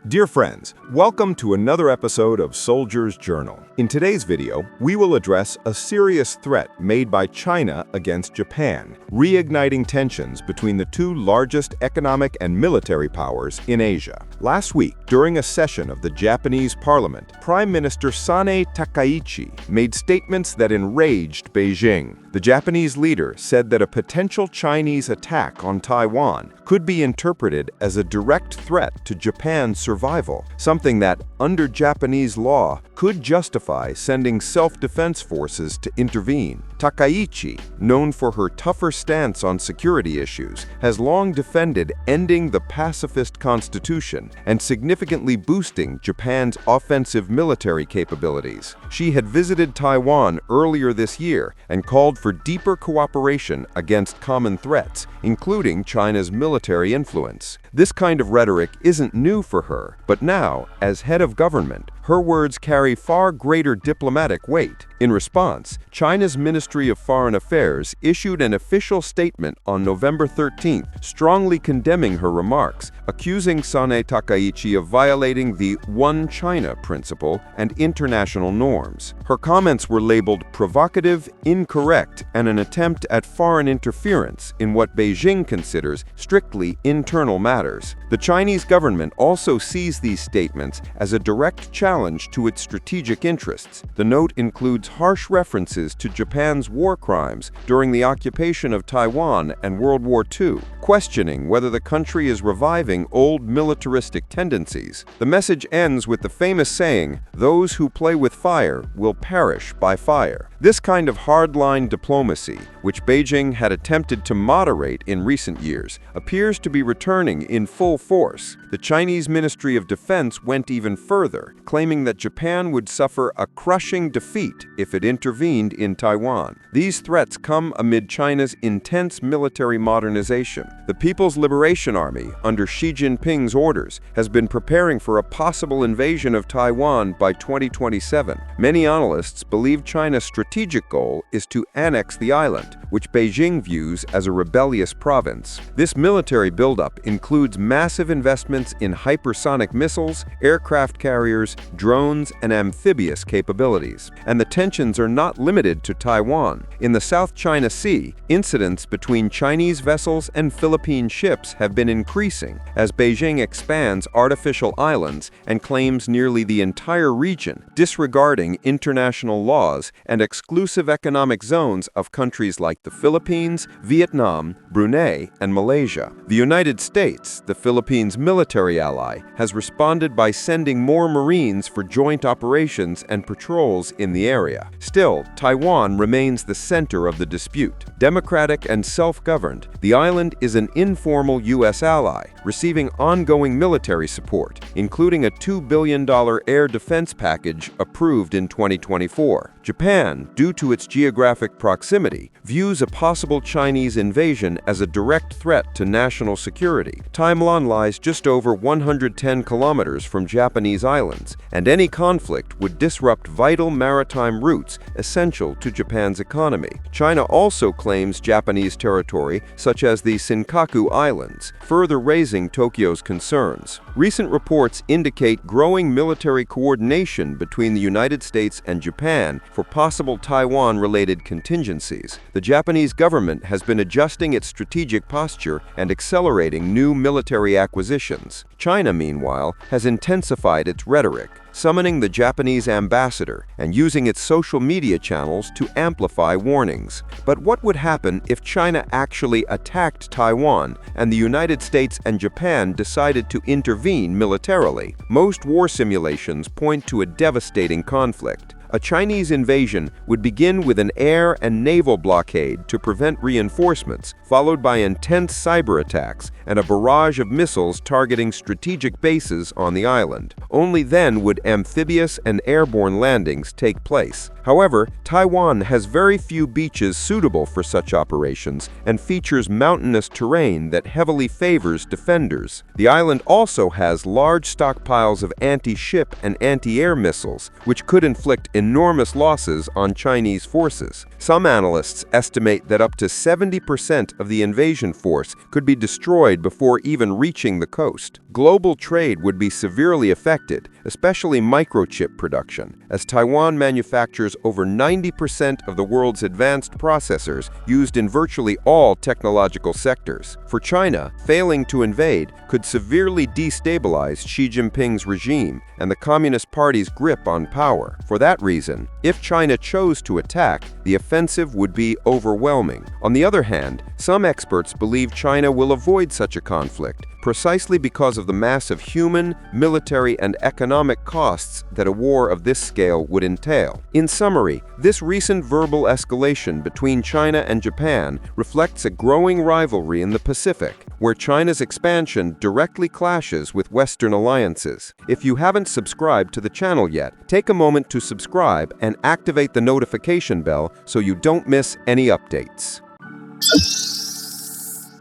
Dear friends, welcome to another episode of Soldier's Journal. In today's video, we will address a serious threat made by China against Japan, reigniting tensions between the two largest economic and military powers in Asia. Last week, during a session of the Japanese parliament, Prime Minister Sanae Takaichi made statements that enraged Beijing. The Japanese leader said that a potential Chinese attack on Taiwan could be interpreted as a direct threat to Japan's survival, something that, under Japanese law, could justify sending self-defense forces to intervene. Takaichi, known for her tougher stance on security issues, has long defended ending the pacifist constitution and significantly boosting Japan's offensive military capabilities. She had visited Taiwan earlier this year and called for deeper cooperation against common threats, including China's military influence. This kind of rhetoric isn't new for her, but now, as head of government, her words carry far greater diplomatic weight. In response, China's Ministry of Foreign Affairs issued an official statement on November 13th, strongly condemning her remarks, accusing Sanae Takaichi of violating the One China principle and international norms. Her comments were labeled provocative, incorrect, and an attempt at foreign interference in what Beijing considers strictly internal matters. The Chinese government also sees these statements as a direct challenge to its strategic interests. The note includes harsh references to Japan's war crimes during the occupation of Taiwan and World War II, questioning whether the country is reviving old militaristic tendencies. The message ends with the famous saying, "Those who play with fire will perish by fire." This kind of hardline diplomacy, which Beijing had attempted to moderate in recent years, appears to be returning in full force. The Chinese Ministry of Defense went even further, claiming that Japan would suffer a crushing defeat if it intervened in Taiwan. These threats come amid China's intense military modernization. The People's Liberation Army, under Xi Jinping's orders, has been preparing for a possible invasion of Taiwan by 2027. Many analysts believe China's strategic goal is to annex the island, which Beijing views as a rebellious province. This military buildup includes massive investments in hypersonic missiles, aircraft carriers, drones, and amphibious capabilities. And the tensions are not limited to Taiwan. In the South China Sea, incidents between Chinese vessels and Philippine ships have been increasing as Beijing expands artificial islands and claims nearly the entire region, disregarding international laws and exclusive economic zones of countries like the Philippines, Vietnam, Brunei, and Malaysia. The United States, the Philippines' military ally, has responded by sending more Marines for joint operations and patrols in the area. Still, Taiwan remains the center of the dispute. Democratic and self-governed, the island is an informal U.S. ally, receiving ongoing military support, including a $2 billion air defense package approved in 2024. Japan, due to its geographic proximity, views a possible Chinese invasion as a direct threat to national security. Taiwan lies just over 110 kilometers from Japanese islands, and any conflict would disrupt vital maritime routes essential to Japan's economy. China also claims Japanese territory, such as the Senkaku Islands, further raising Tokyo's concerns. Recent reports indicate growing military coordination between the United States and Japan for possible Taiwan-related contingencies. The Japanese government has been adjusting its strategic posture and accelerating new military acquisitions. China, meanwhile, has intensified its rhetoric, summoning the Japanese ambassador and using its social media channels to amplify warnings. But what would happen if China actually attacked Taiwan and the United States and Japan decided to intervene militarily? Most war simulations point to a devastating conflict. A Chinese invasion would begin with an air and naval blockade to prevent reinforcements, followed by intense cyber attacks and a barrage of missiles targeting strategic bases on the island. Only then would amphibious and airborne landings take place. However, Taiwan has very few beaches suitable for such operations and features mountainous terrain that heavily favors defenders. The island also has large stockpiles of anti-ship and anti-air missiles, which could inflict enormous losses on Chinese forces. Some analysts estimate that up to 70% of the invasion force could be destroyed before even reaching the coast. Global trade would be severely affected, especially microchip production, as Taiwan manufactures over 90% of the world's advanced processors used in virtually all technological sectors. For China, failing to invade could severely destabilize Xi Jinping's regime and the Communist Party's grip on power. For that reason, if China chose to attack, the offensive would be overwhelming. On the other hand, some experts believe China will avoid such a conflict, precisely because of the massive human, military, and economic costs that a war of this scale would entail. In summary, this recent verbal escalation between China and Japan reflects a growing rivalry in the Pacific, where China's expansion directly clashes with Western alliances. If you haven't subscribed to the channel yet, take a moment to subscribe and activate the notification bell so you don't miss any updates.